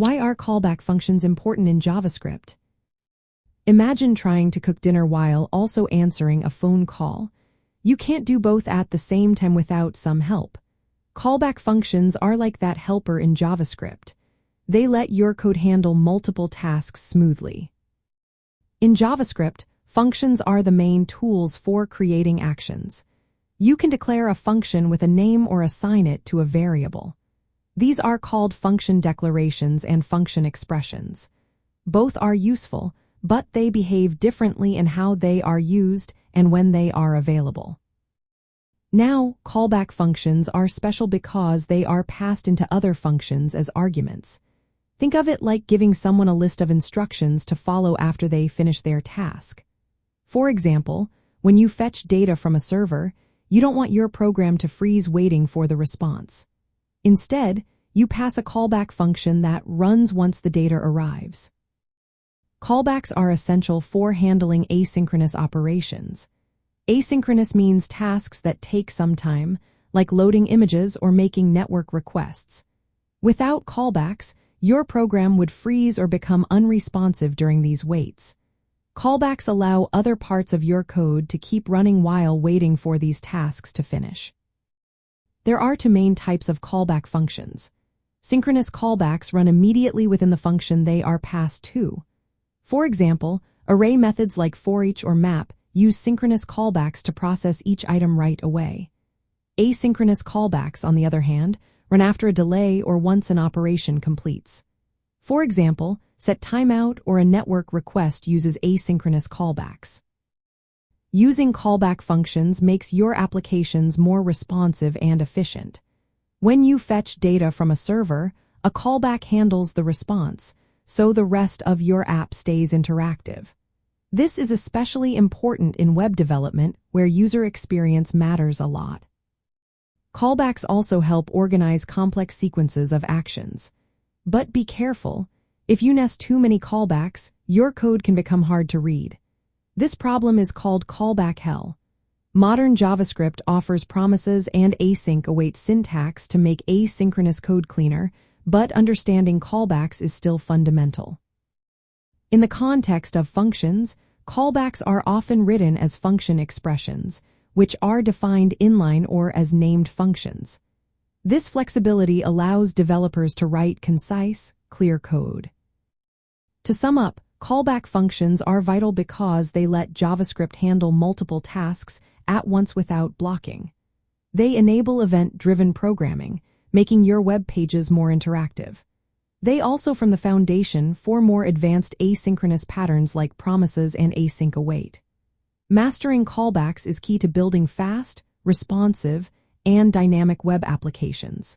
Why are callback functions important in JavaScript? Imagine trying to cook dinner while also answering a phone call. You can't do both at the same time without some help. Callback functions are like that helper in JavaScript. They let your code handle multiple tasks smoothly. In JavaScript, functions are the main tools for creating actions. You can declare a function with a name or assign it to a variable. These are called function declarations and function expressions. Both are useful, but they behave differently in how they are used and when they are available. Now, callback functions are special because they are passed into other functions as arguments. Think of it like giving someone a list of instructions to follow after they finish their task. For example, when you fetch data from a server, you don't want your program to freeze waiting for the response. Instead, you pass a callback function that runs once the data arrives. Callbacks are essential for handling asynchronous operations. Asynchronous means tasks that take some time, like loading images or making network requests. Without callbacks, your program would freeze or become unresponsive during these waits. Callbacks allow other parts of your code to keep running while waiting for these tasks to finish. There are two main types of callback functions. Synchronous callbacks run immediately within the function they are passed to. For example, array methods like forEach or map use synchronous callbacks to process each item right away. Asynchronous callbacks, on the other hand, run after a delay or once an operation completes. For example, set timeout or a network request uses asynchronous callbacks. Using callback functions makes your applications more responsive and efficient. When you fetch data from a server, a callback handles the response, so the rest of your app stays interactive. This is especially important in web development, where user experience matters a lot. Callbacks also help organize complex sequences of actions. But be careful. If you nest too many callbacks, your code can become hard to read. This problem is called callback hell. Modern JavaScript offers promises and async await syntax to make asynchronous code cleaner, but understanding callbacks is still fundamental. In the context of functions, callbacks are often written as function expressions, which are defined inline or as named functions. This flexibility allows developers to write concise, clear code. To sum up, callback functions are vital because they let JavaScript handle multiple tasks at once without blocking. They enable event-driven programming, making your web pages more interactive. They also form the foundation for more advanced asynchronous patterns like promises and async await. Mastering callbacks is key to building fast, responsive, and dynamic web applications.